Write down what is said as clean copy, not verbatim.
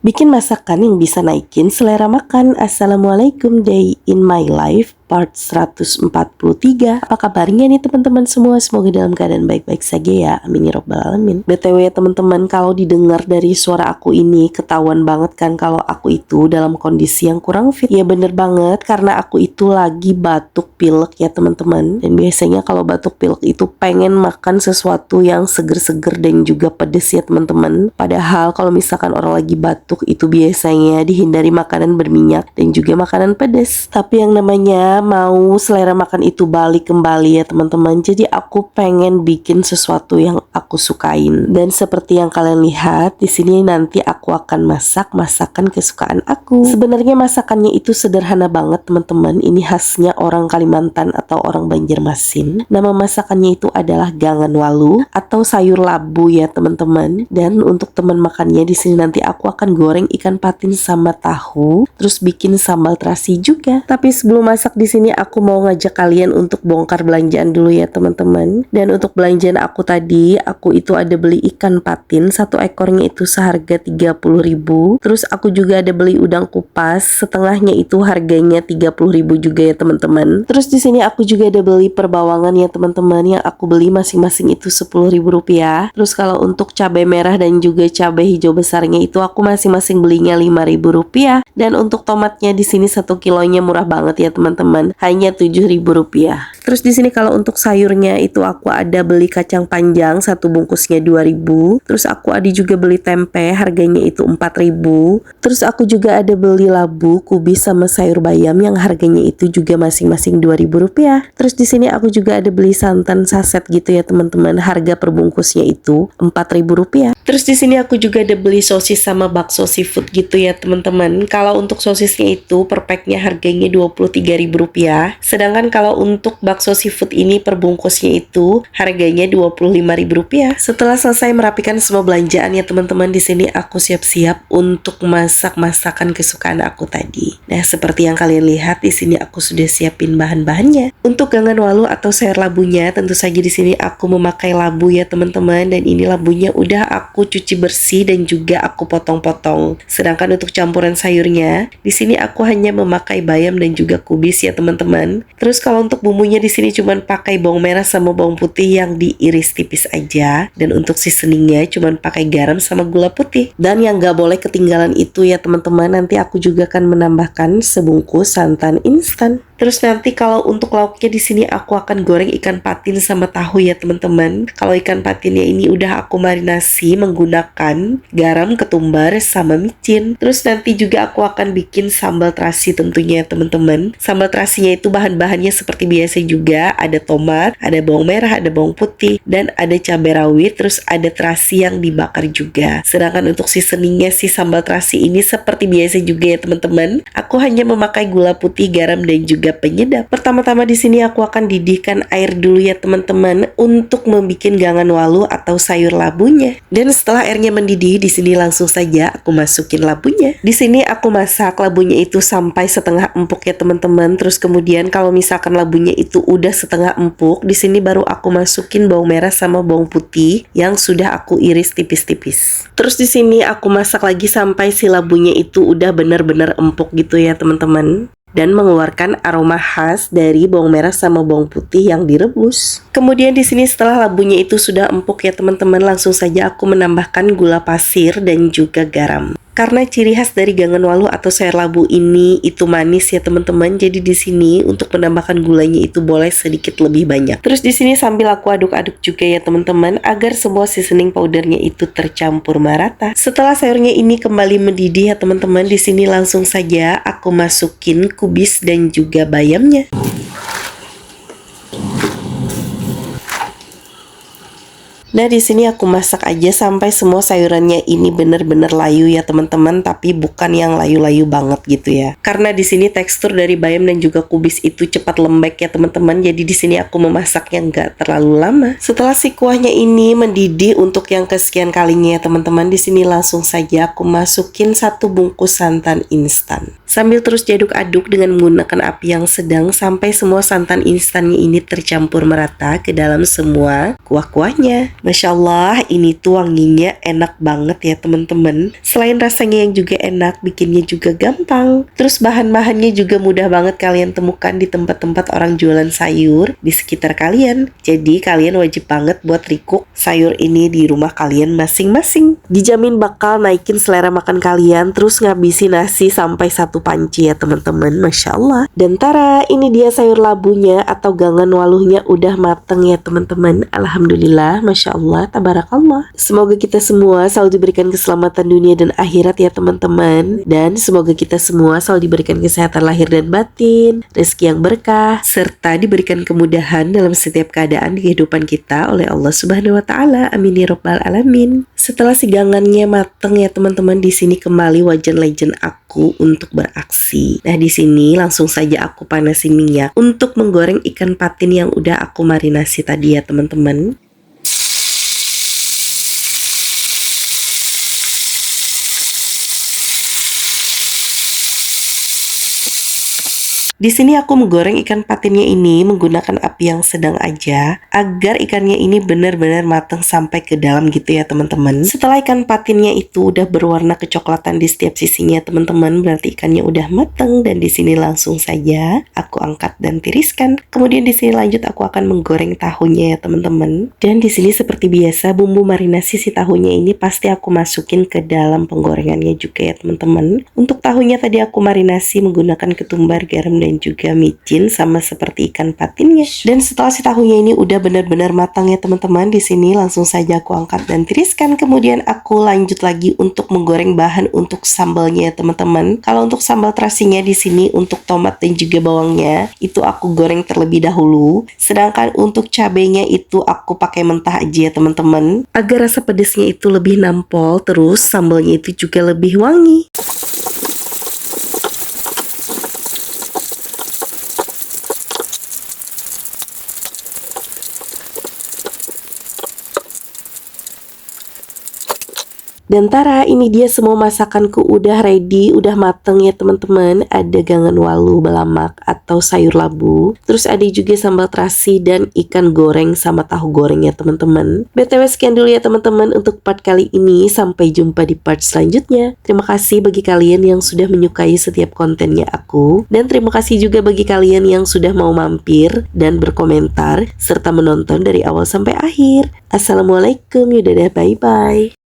Bikin masakan yang bisa naikin selera makan. Assalamualaikum, day in my life part 143. Apa kabarnya nih teman-teman semua? Semoga dalam keadaan baik-baik saja ya. Amin ya robbal alamin. BTW ya teman-teman, kalau didengar dari suara aku ini ketahuan banget kan kalau aku itu dalam kondisi yang kurang fit. Ya bener banget, karena aku itu lagi batuk pilek ya teman-teman. Dan biasanya kalau batuk pilek itu pengen makan sesuatu yang seger-seger dan juga pedes ya teman-teman. Padahal kalau misalkan orang lagi batuk itu biasanya dihindari makanan berminyak dan juga makanan pedas. Tapi yang namanya mau selera makan itu balik kembali ya teman-teman. Jadi aku pengen bikin sesuatu yang aku sukain. Dan seperti yang kalian lihat di sini, nanti aku akan masak masakan kesukaan aku. Sebenarnya masakannya itu sederhana banget teman-teman. Ini khasnya orang Kalimantan atau orang Banjarmasin. Nama masakannya itu adalah gangan walu atau sayur labu ya teman-teman. Dan untuk teman makannya di sini nanti aku akan goreng ikan patin sama tahu, terus bikin sambal terasi juga. Tapi sebelum masak di sini aku mau ngajak kalian untuk bongkar belanjaan dulu ya teman-teman. Dan untuk belanjaan aku tadi, aku itu ada beli ikan patin, satu ekornya itu seharga 30.000. Terus aku juga ada beli udang kupas, setengahnya itu harganya 30.000 juga ya teman-teman. Terus di sini aku juga ada beli perbawangan ya teman-teman, yang aku beli masing-masing itu 10.000 rupiah. Terus kalau untuk cabai merah dan juga cabai hijau besarnya itu aku masing-masing belinya 5.000 rupiah. Dan untuk tomatnya di sini 1 kilonya murah banget ya teman-teman, hanya 7.000 rupiah. Terus di sini kalau untuk sayurnya itu aku ada beli kacang panjang, satu bungkusnya 2.000. Terus aku ada juga beli tempe, harganya itu 4.000. Terus aku juga ada beli labu, kubis sama sayur bayam yang harganya itu juga masing-masing 2.000 rupiah. Terus di sini aku juga ada beli santan saset gitu ya teman-teman, harga per bungkusnya itu 4.000 rupiah. Terus di sini aku juga ada beli sosis sama bakso seafood gitu ya teman-teman. Kalau untuk sosisnya itu per packnya harganya 23.000 rupiah. Sedangkan kalau untuk bakso seafood ini per bungkusnya itu harganya 25.000 rupiah. Setelah selesai merapikan semua belanjaan ya teman-teman, di sini aku siap-siap untuk masak masakan kesukaan aku tadi. Nah, seperti yang kalian lihat di sini aku sudah siapin bahan-bahannya. Untuk gangan walu atau sayur labunya, tentu saja di sini aku memakai labu ya teman-teman, dan ini labunya udah aku cuci bersih dan juga aku potong-potong. Sedangkan untuk campuran sayurnya, di sini aku hanya memakai bayam dan juga kubis ya teman-teman. Terus kalau untuk bumbunya di sini cuman pakai bawang merah sama bawang putih yang diiris tipis aja. Dan untuk seasoningnya cuman pakai garam sama gula putih. Dan yang gak boleh ketinggalan itu ya teman-teman, nanti aku juga akan menambahkan sebungkus santan instan. Terus nanti kalau untuk lauknya di sini aku akan goreng ikan patin sama tahu ya teman-teman. Kalau ikan patinnya ini udah aku marinasi menggunakan garam, ketumbar, sama micin. Terus nanti juga aku akan bikin sambal terasi tentunya ya teman-teman. Sambal terasinya itu bahan-bahannya seperti biasa juga. Ada tomat, ada bawang merah, ada bawang putih, dan ada cabai rawit. Terus ada terasi yang dibakar juga. Sedangkan untuk seasoningnya si sambal terasi ini seperti biasa juga ya teman-teman. Aku hanya memakai gula putih, garam, dan juga penyedap. Pertama-tama di sini aku akan didihkan air dulu ya teman-teman untuk membuat gangan walu atau sayur labunya. Dan setelah airnya mendidih, di sini langsung saja aku masukin labunya. Di sini aku masak labunya itu sampai setengah empuk ya teman-teman. Terus kemudian kalau misalkan labunya itu udah setengah empuk, di sini baru aku masukin bawang merah sama bawang putih yang sudah aku iris tipis-tipis. Terus di sini aku masak lagi sampai si labunya itu udah benar-benar empuk gitu ya teman-teman, dan mengeluarkan aroma khas dari bawang merah sama bawang putih yang direbus. Kemudian di sini setelah labunya itu sudah empuk ya teman-teman, langsung saja aku menambahkan gula pasir dan juga garam. Karena ciri khas dari gangan walu atau sayur labu ini itu manis ya teman-teman, jadi di sini untuk menambahkan gulanya itu boleh sedikit lebih banyak. Terus di sini sambil aku aduk-aduk juga ya teman-teman agar semua seasoning powdernya itu tercampur merata. Setelah sayurnya ini kembali mendidih ya teman-teman, di sini langsung saja aku masukin kubis dan juga bayamnya. Nah, di sini aku masak aja sampai semua sayurannya ini bener-bener layu ya teman-teman, tapi bukan yang layu-layu banget gitu ya. Karena di sini tekstur dari bayam dan juga kubis itu cepat lembek ya teman-teman, jadi di sini aku memasaknya nggak terlalu lama. Setelah si kuahnya ini mendidih untuk yang kesekian kalinya ya teman-teman, di sini langsung saja aku masukin 1 bungkus santan instan. Sambil terus diaduk-aduk dengan menggunakan api yang sedang sampai semua santan instannya ini tercampur merata ke dalam semua kuah-kuahnya. Masya Allah, ini tuh wanginya enak banget ya teman-teman. Selain rasanya yang juga enak, bikinnya juga gampang. Terus bahan-bahannya juga mudah banget kalian temukan di tempat-tempat orang jualan sayur di sekitar kalian. Jadi kalian wajib banget buat recook sayur ini di rumah kalian masing-masing. Dijamin bakal naikin selera makan kalian, terus ngabisi nasi sampai satu panci ya teman-teman. Masya Allah. Dan tara, ini dia sayur labunya atau gangan waluhnya udah mateng ya teman-teman. Alhamdulillah, Masya Allah, tabarakallah. Semoga kita semua selalu diberikan keselamatan dunia dan akhirat ya teman-teman. Dan semoga kita semua selalu diberikan kesehatan lahir dan batin, rezeki yang berkah, serta diberikan kemudahan dalam setiap keadaan di kehidupan kita oleh Allah Subhanahu wa Ta'ala. Amin ya Rabbal Alamin. Setelah si gangannya mateng ya teman-teman, di sini kembali wajan legend aku untuk beraksi. Nah, di sini langsung saja aku panasin minyak untuk menggoreng ikan patin yang udah aku marinasi tadi ya teman-teman. Di sini aku menggoreng ikan patinnya ini menggunakan api yang sedang aja agar ikannya ini benar-benar matang sampai ke dalam gitu ya teman-teman. Setelah ikan patinnya itu udah berwarna kecoklatan di setiap sisinya teman-teman, berarti ikannya udah matang. Dan di sini langsung saja aku angkat dan tiriskan. Kemudian di sini lanjut aku akan menggoreng tahunya ya teman-teman. Dan di sini seperti biasa bumbu marinasi si tahunya ini pasti aku masukin ke dalam penggorengannya juga ya teman-teman. Untuk tahunya tadi aku marinasi menggunakan ketumbar, garam, dan juga micin sama seperti ikan patinnya. Dan setelah si tahunya ini udah benar-benar matang ya teman-teman, di sini langsung saja aku angkat dan tiriskan. Kemudian aku lanjut lagi untuk menggoreng bahan untuk sambalnya ya teman-teman. Kalau untuk sambal terasinya di sini untuk tomat dan juga bawangnya itu aku goreng terlebih dahulu. Sedangkan untuk cabenya itu aku pakai mentah aja ya teman-teman, agar rasa pedesnya itu lebih nampol, terus sambalnya itu juga lebih wangi. Dan tara, ini dia semua masakanku udah ready, udah mateng ya teman-teman. Ada gangan walu belamak atau sayur labu, terus ada juga sambal terasi dan ikan goreng sama tahu goreng ya teman-teman. BTW sekian dulu ya teman-teman untuk part kali ini, sampai jumpa di part selanjutnya. Terima kasih bagi kalian yang sudah menyukai setiap kontennya aku, dan terima kasih juga bagi kalian yang sudah mau mampir dan berkomentar serta menonton dari awal sampai akhir. Assalamualaikum, yaudah bye bye.